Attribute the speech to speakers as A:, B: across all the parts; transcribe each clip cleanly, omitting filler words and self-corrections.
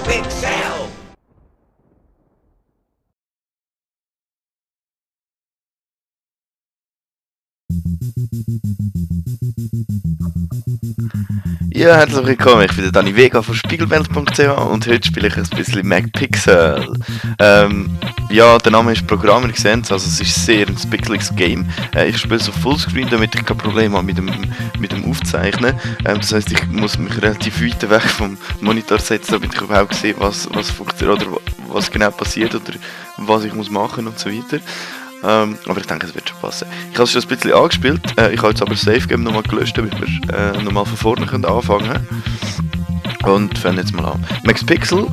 A: MacPixel!
B: Ja, herzlich willkommen, ich bin der Dani Vega von Spiegelband.ch und heute spiele ich ein bisschen MacPixel. Ja, der Name ist Programmer, ihr seht es, also es ist sehr ein pixeliges Game. Ich spiele so Fullscreen, damit ich kein Problem habe mit dem Aufzeichnen. Das heisst, ich muss mich relativ weit weg vom Monitor setzen, damit ich überhaupt sehe, was funktioniert oder was genau passiert oder was ich muss machen und so weiter. Aber ich denke, es wird schon passen. Ich habe es schon ein bisschen angespielt, ich habe jetzt aber Save Game nochmal gelöscht, damit wir nochmal von vorne anfangen können. Und fangen jetzt mal an. MacPixel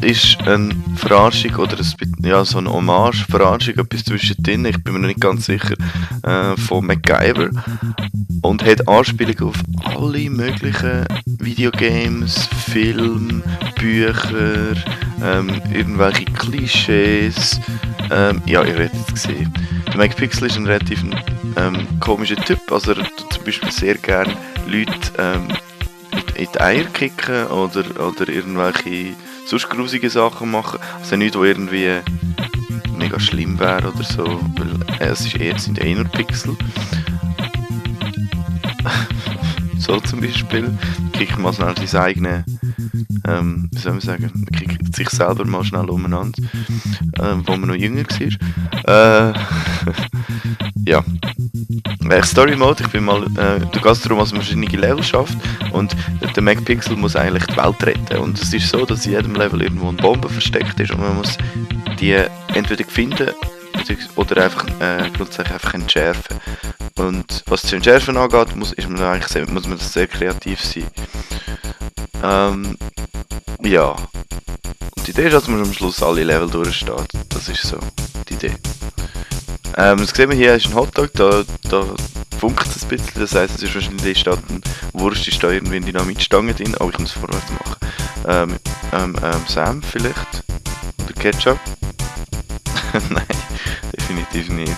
B: ist eine Verarschung oder so eine Hommage-Verarschung, etwas zwischendrin, ich bin mir noch nicht ganz sicher, von MacGyver. Und hat Anspielungen auf alle möglichen Videogames, Filme, Bücher, irgendwelche Klischees. Ja, ihr werdet es sehen. Der MacPixel ist ein relativ komischer Typ, also er tut zum Beispiel sehr gerne Leute in die Eier kicken oder irgendwelche sonst grusige Sachen machen. Also nichts, was irgendwie mega schlimm wäre oder so, weil es sind eher nur Pixel. So zum Beispiel kriegt man schnell sein eigenes, wie soll man sagen, kriegt sich selber mal schnell umeinander, wo man noch jünger war. Ja. Story Mode, du gehst darum, dass man verschiedene Level schafft und der MacPixel muss eigentlich die Welt retten. Und es ist so, dass in jedem Level irgendwo eine Bombe versteckt ist und man muss die entweder finden oder einfach grundsätzlich einfach entschärfen. Und was das Entschärfen angeht, muss man sehr kreativ sein. Ja. Und die Idee ist, dass man am Schluss alle Level durchsteht. Das ist so die Idee. Das sehen wir hier, ist ein Hotdog, da funkt es ein bisschen, das heisst, es ist wahrscheinlich statt eine Wurst, ist da irgendwie eine Dynamitstange drin, aber ich muss es vorwärts machen. Sam vielleicht? Oder Ketchup? Nein, definitiv nicht.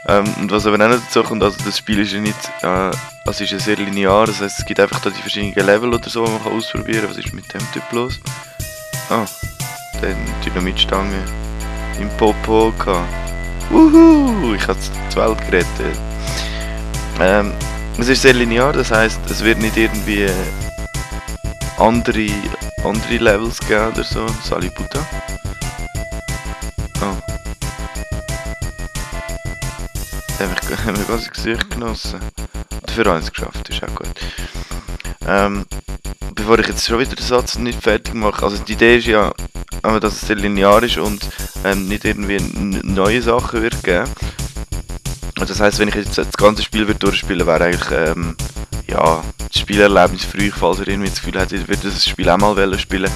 B: Und was aber auch noch dazu kommt, also das Spiel ist ja nicht, es ist ja sehr linear, das heisst, es gibt einfach da die verschiedenen Level oder so, die man ausprobieren kann. Was ist mit dem Typ los? Ah, der hat eine Dynamitstange im Popo gehabt. Wuhu, ich habe die Welt gerettet. Es ist sehr linear, das heisst, es wird nicht irgendwie andere Levels geben oder so. Salibuta. Oh. Haben wir ganz ins Gesicht genossen. Dafür haben wir es geschafft, ist auch gut. Bevor ich jetzt schon wieder den Satz nicht fertig mache, also die Idee ist ja, dass es sehr linear ist und nicht irgendwie neue Sachen wird geben. Das heisst, wenn ich jetzt das ganze Spiel durchspielen würde, wäre eigentlich ja, das Spielerlebnis für euch, falls ihr irgendwie das Gefühl habt, ihr würdet das Spiel auch mal spielen,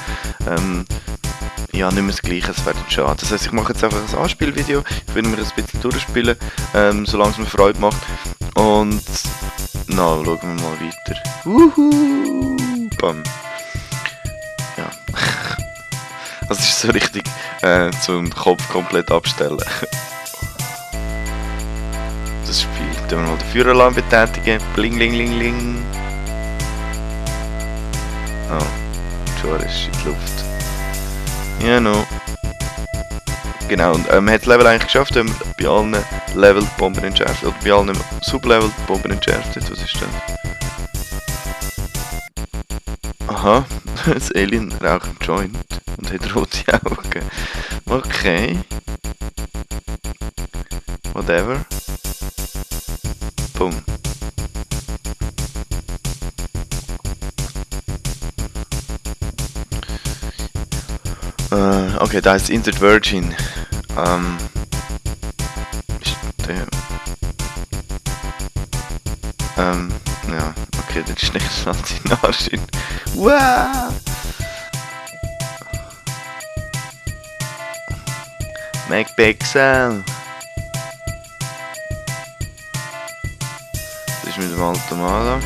B: ja, nicht mehr das Gleiche, es wäre dann schade. Das heisst, ich mache jetzt einfach ein Anspielvideo, ich will mir das ein bisschen durchspielen, solange es mir Freude macht. Und na, schauen wir mal weiter. Wuhu! Bam. Ja. Das ist so richtig zum Kopf komplett abstellen. Das Spiel. Dann wir mal den Feueralarm betätigen. Bling, ling, ling, ling. Oh, schon ist in die Luft. Ja, no. Genau, und man hat das Level eigentlich geschafft, wenn man bei allen Level die Bomben entschärft. Oder bei allen Sublevel die Bomben entschärft. Was ist das? Aha, das Alien raucht einen Joint und hat rote Augen. Okay. Whatever. Boom. Okay, da ist Insert Virgin. Ist der... ja, okay, das ist nicht die Nase. Wow! MacPixel! Das ist mit dem Automata.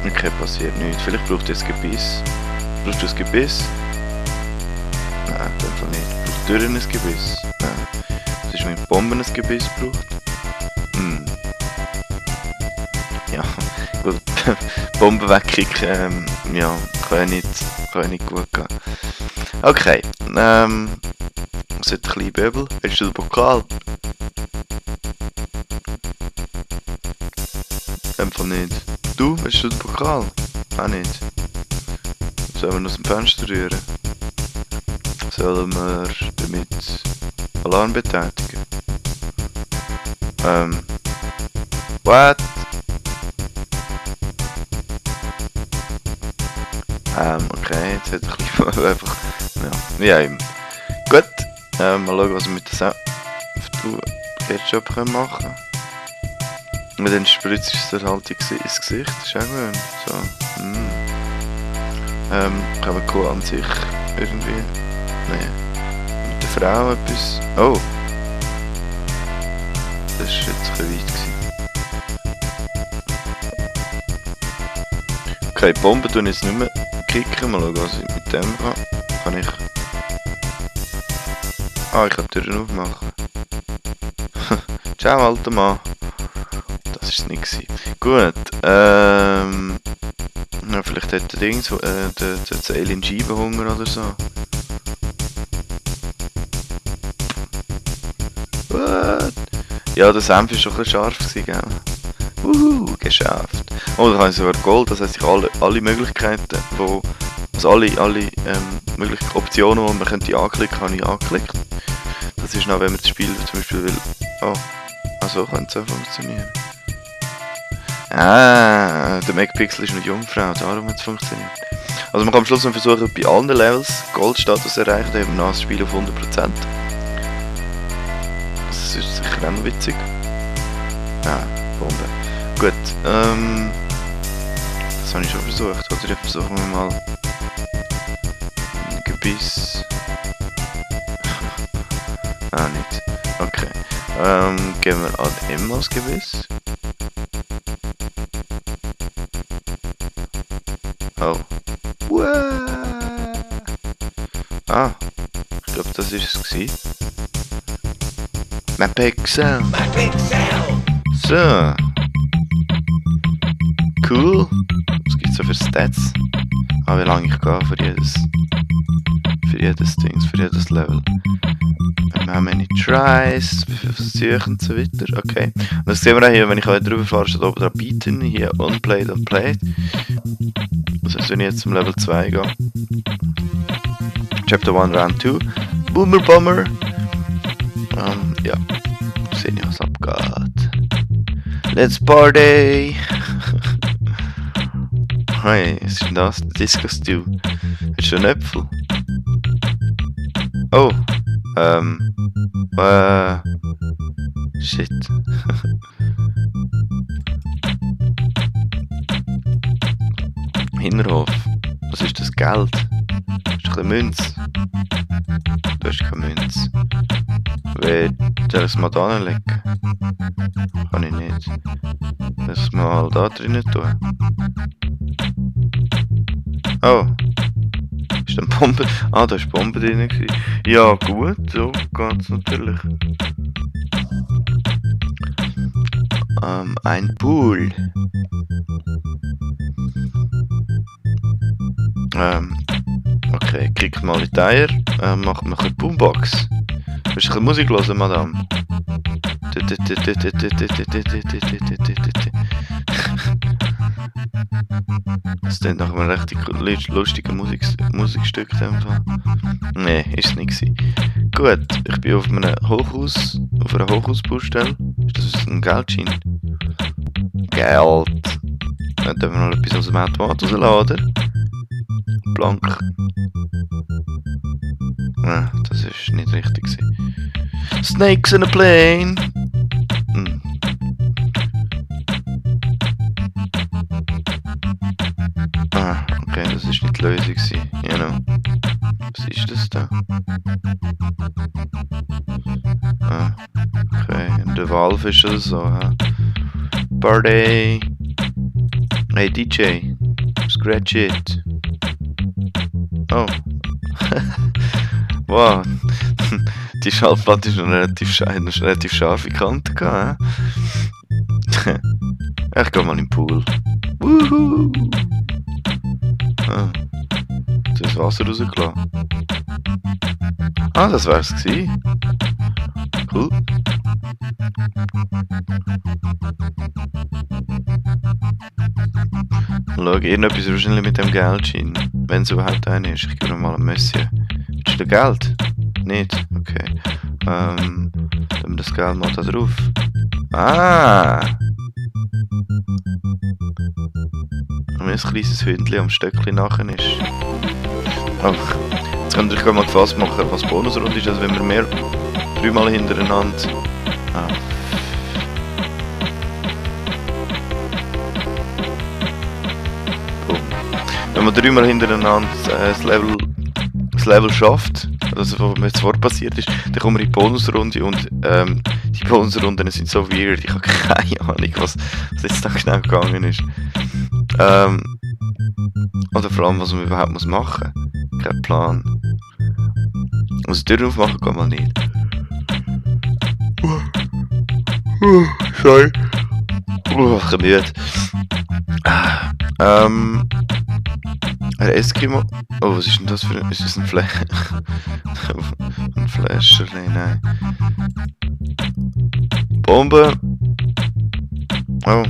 B: Okay, passiert nichts. Vielleicht braucht ihr das Gebiss. Brauchst du das Gebiss? Nein, einfach nicht. Braucht ihr ein Gebiss? Nein. Das ist mit Bomben ein Gebiss braucht. Ja, gut. Bomben wegkicken, ja, kann ja nicht gut gehen. Okay, was hat der kleine Böbel? Willst du den Pokal? Einfach nicht. Du, willst du den Pokal? Auch nicht. Sollen wir aus dem Fenster rühren? Sollen wir damit Alarm betätigen? What? Okay, jetzt hat er ein bisschen einfach... Ja, wie auch immer. Gut, mal schauen, was wir mit der Ketchup machen können. Und dann spritzt es dir halt ins Gesicht, das ist auch gut. So, kann man cool an sich irgendwie... Nein. Mit der Frau etwas... Oh! Das war jetzt ein bisschen weit gewesen. Okay, Bomben tun jetzt nicht mehr kicken. Mal schauen, was ich mit dem kann. Kann ich... Ah, ich kann die Türen aufmachen. Ciao, alter Mann. Das war es nicht. Gut, ja, vielleicht hat der Ding so, der Alien Scheibenhunger oder so. What? Ja, der Senf war schon ein bisschen scharf gewesen, gell? Geschafft. Oh, da habe ich sogar Gold, das heisst, ich alle Möglichkeiten, also alle möglichen Optionen, die man könnte anklicken, habe ich angeklickt. Das ist noch, wenn man das Spiel zum Beispiel will... Oh, also könnte es auch funktionieren. Ah, der MacPixel ist eine Jungfrau, darum hat es funktioniert. Also man kann am Schluss noch versuchen, bei allen Levels Goldstatus zu erreichen, dann haben wir das Spiel auf 100%. Das ist sicher auch noch witzig. Ah, Bombe. Gut, das habe ich schon versucht. Oder ich versuchen wir mal ein Gebiss. Ah, nicht. Okay. Gehen wir an M als Gebiss. Oh. Ah, ich glaube, das ist es gewesen. MacPixel. So. Cool. Was gibt es so für Stats? Ah, wie lange ich gehe für jedes Ding, für jedes Level. How many tries, wie viele Versuche und so weiter. Okay. Und das sehen wir auch hier, wenn ich heute drüber fahre, steht oben drauf bieten. Hier unplayed. Das heißt, wenn ich jetzt zum Level 2 gehe. Chapter 1, Round 2. Boomer Bomber. Ja. Sehen ja, was abgeht. Let's party! Hey, was ist denn das? Disco Stew. Hast du einen Äpfel? Oh. Shit. Hinterhof. Was ist das Geld? Ist das eine Münze? Du hast keine Münze. Will ich das mal da hinlegen? Kann ich nicht. Das mal da drinnen tun. Oh. Ist da Bombe? Ah, da ist Bombe drin. Ja, gut, so geht's natürlich. Ein Pool. Okay, kriegt mal in die Eier. Macht mal ein Boombox. Willst du ein Musik hören, Madame? Das klingt nach einem richtig lustigen Musikstück in dem Fall. Nee, ist es nicht gewesen. Gut, ich bin auf einer Hochhausbaustelle. Ist das ein Geldschein? Geld. Dann dürfen wir noch etwas aus dem Automat rausladen. Blank. Nein, das ist nicht richtig gewesen. Snakes in a plane! Ah, okay, das ist nicht die Lösung gewesen. Genau. Was ist das da? Ah, okay, der Walfisch oder so, ha? Party! Hey DJ, scratch it! Oh. Wow. Die Schallplatte ist noch relativ scharfe Kante gehabt, he? Ich geh mal in den Pool. Wuhu! Ah, jetzt ist das Wasser rausgelassen. Ah, das wär's gewesen. Cool. Schau, irgendetwas wahrscheinlich mit dem Geldschein. Wenn es überhaupt einer ist. Ich gebe mal ein Monsieur. Willst du Geld? Nicht? Okay. Dann wir das Geld mal da drauf. Ah! Wenn ein kleines Hündchen am Stöckchen nachher ist. Oh. Jetzt könnt ihr euch mal gefasst machen, was Bonusrunde ist, also wenn wir mehr 3 Mal hintereinander. Ah. Cool. Wenn man 3 Mal hintereinander das Level schafft, also was mir zuvor passiert ist, dann kommen wir in die Bonusrunde und die Bonusrunden sind so weird, ich habe keine Ahnung, was jetzt da genau gegangen ist. Oder vor allem, was man überhaupt machen muss. Kein Plan. Also die Tür aufmachen kann man nicht. Sorry. Ich bin müde. Ein Eskimo. Oh, was ist denn das für ein... Ist das ein ein Flasher? Nein. Bombe. Oh.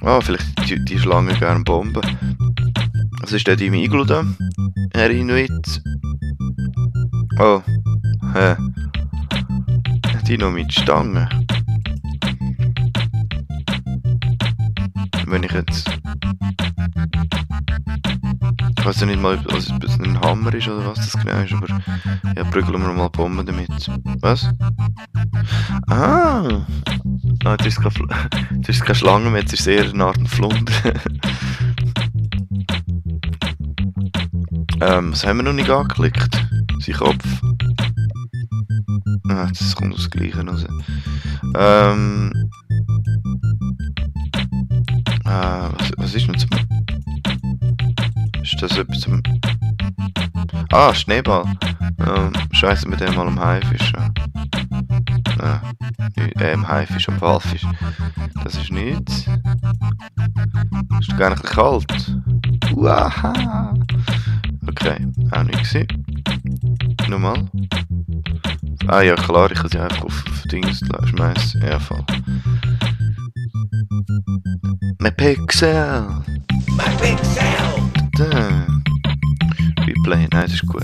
B: Ah, vielleicht die Schlange gerne Bomben. Was ist denn im Iglu da? Herr Inuit. Oh. Hä? Die noch mit Stangen. Wenn ich jetzt... Ich weiß ja nicht mal, ob es ein Hammer ist oder was das genau ist, aber... Ja, prügeln wir mal Bomben damit. Was? Ah! Ah, das ist keine Schlange mehr, das ist eher eine Art Flunder. Was haben wir noch nicht angeklickt? Sein Kopf. Ah, das kommt aus dem Gleichen raus. Was ist denn zum... Ist das etwas zum... Ah, Schneeball. Scheiße, mit dem mal am Haifisch. Am Haifisch, am Walfisch. Das ist nichts. Ist doch gar nicht kalt. Uaha. Okay, auch nicht gesehen. Nochmal. Ah ja, klar, ich kann sie einfach auf Dings schmeißen. Ja, voll. MyPixel! MyPixel! Da. Replay, nein, das ist gut.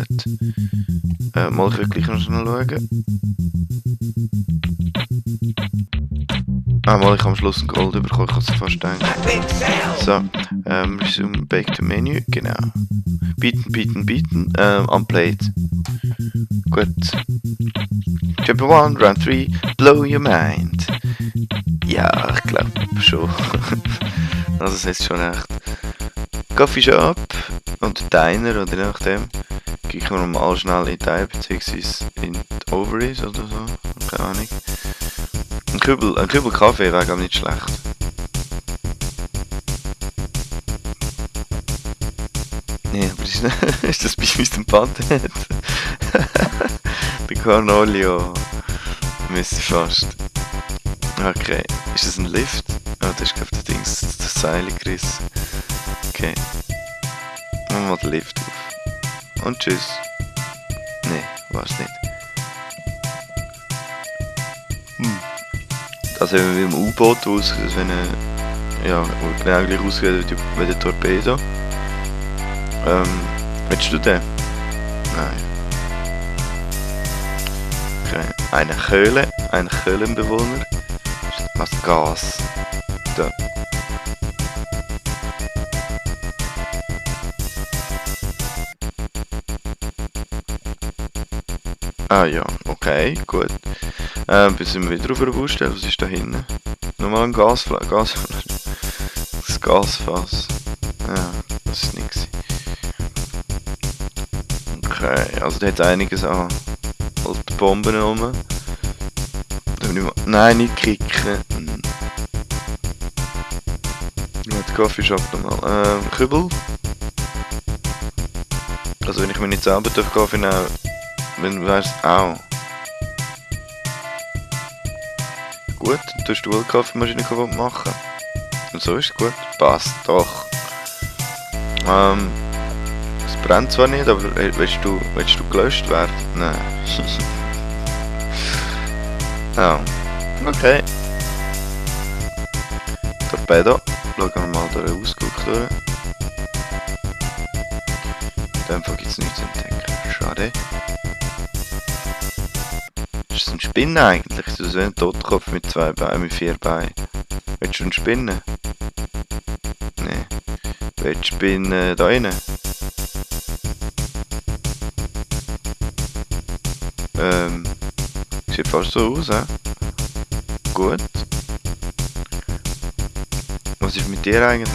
B: Mal, ich will gleich noch schnell schauen. Ah, mal, ich habe am Schluss ein Gold bekommen, ich kann es fast denken. So, resume back to menu, genau. Bieten, unplayed. Gut. Chapter 1, Round 3, blow your mind. Ja, ich glaube schon. Also, das heißt schon echt. Coffee Shop und Diner, oder je nachdem. Gehen wir mal schnell in die beziehungsweise in die Ovaries oder so. Keine Ahnung. Ein Kübel Kaffee wäre gar nicht schlecht. Nee, aber ist das bei uns ein Patent? Der Cornolio. Müsste fast. Okay, ist das ein Lift? Oh, das ist glaube ich das Seil gerissen. Okay. Machen wir mal den Lift auf. Und tschüss. Nee, war's nicht. Das sehen wir wie im U-Boot aus, das wenn ja, genau gleich aussieht wie der Torpedo. Willst du den? Nein. Okay. Ein Höhlenbewohner. Was Gas. Da. Ah ja, okay, gut. Bis wir wieder auf der Baustelle. Was ist da hinten? Nochmal ein Gasfass. Das Gasfass. Ja, das ist nichts. Okay, also da hat einiges an alte Bomben rum. Nein, nicht kicken. Ja, die Coffeeshop nochmal. Kübel. Also wenn ich mir nicht selber durch Kaffee nehme, wenn du weißt, au. gut. Und du hast die Kaffeemaschine kaputt machen. Und so ist es gut. Passt doch. Es brennt zwar nicht, aber willst du gelöscht werden? Nein. Ja. Okay. Torpedo. Schauen wir mal durch den Ausguck durch. In dem Fall gibt es nichts zu entdecken. Schade. Ist das ein Spinnen eigentlich? Das ist ein Totenkopf mit 2 Beinen, mit 4 Beinen. Willst du einen Spinnen? Nein. Willst du Spinnen da rein? Sieht fast so aus, hä? Gut. Was ist mit dir eigentlich?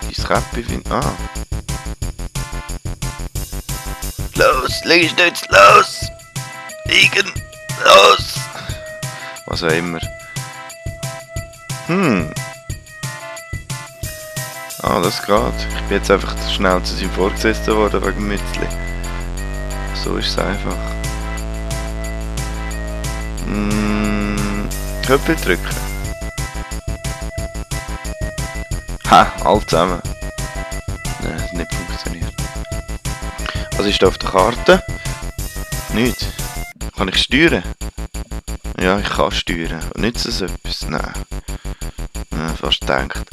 B: Dein Käppi finde... Ah. Los, leg ich jetzt los! Liegen! Los! Was auch immer. Ah, das geht. Ich bin jetzt einfach schnell zu seinem Vorgesetzten worden wegen dem Mützli. So ist es einfach. Knöpfe drücken. Ha, all zusammen. Nein, das hat nicht funktioniert. Was ist da auf der Karte? Nichts. Kann ich steuern? Ja, ich kann steuern. Und nützt es etwas? Nein. Ja, fast gedacht.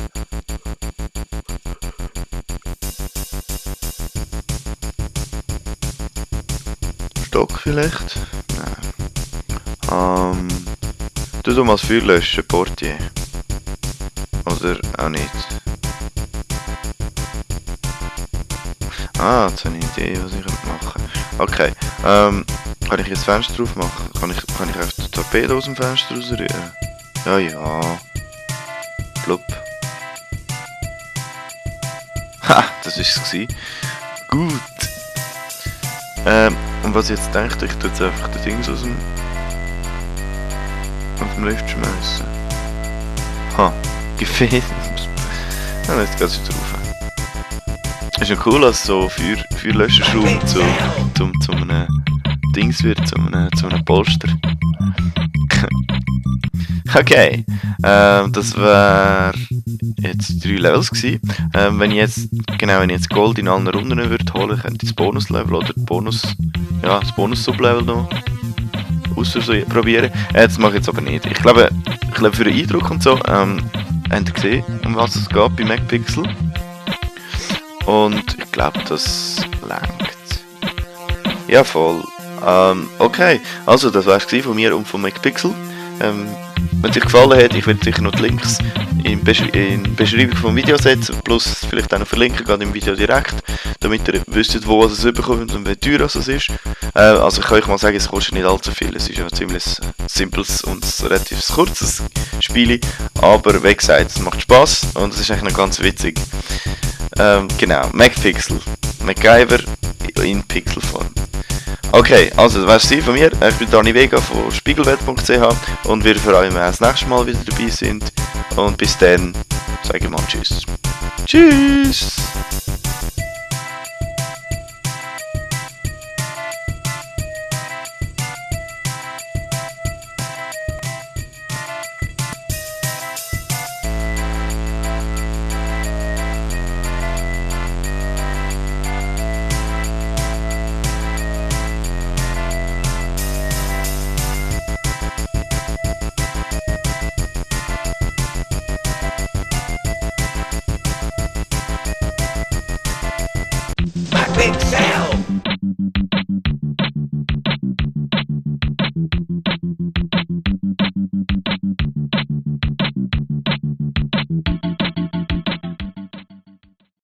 B: Stock vielleicht? Nein. Du mal das Feuer löschen, Portier. Oder auch nicht. Ah, jetzt habe ich eine Idee, was ich machen kann. Okay, kann ich jetzt das Fenster drauf machen? Kann ich einfach den Torpedo aus dem Fenster rausrühren? Ja, ja. Blub. Ha, das war es. Gut. Und was ich jetzt denke, ich tue jetzt einfach den Dings aus dem Lift schmeißen. Ha, gefehlt. Ja, jetzt geht es wieder rauf. Ist ja cool, dass so Feuerlöscherschrauben zu einem Dings wird, zu einem Polster. Okay, das wäre jetzt 3 Levels gewesen. Wenn ich jetzt Gold in allen Runden würde holen, könnte ich das Bonus-Level oder das Bonus-Sub-Level noch probieren. Das mache ich jetzt aber nicht. Ich glaube für den Eindruck und so, habt ihr gesehen, um was es geht bei MacPixel. Und ich glaube, das langt. Ja, voll. Okay, also das war es von mir und von MacPixel. Wenn es euch gefallen hat, ich werde sicher noch die Links in die Beschreibung vom Video setzen, plus vielleicht auch noch verlinken, gerade im Video direkt, damit ihr wisst, wo es bekommt und wie teuer es ist. Also ich kann euch mal sagen, es kostet nicht allzu viel, es ist ein ziemlich simples und relativ kurzes Spiel, aber wie gesagt, es macht Spaß und es ist eigentlich noch ganz witzig. Genau, MacPixel, MacGyver in Pixelform. Okay, also das war's von mir. Ich bin Dani Vega von spiegelwelt.ch und wir freuen uns, wenn wir das nächste Mal wieder dabei sind. Und bis dann, sage ich mal Tschüss. Tschüss!
A: Big Cell!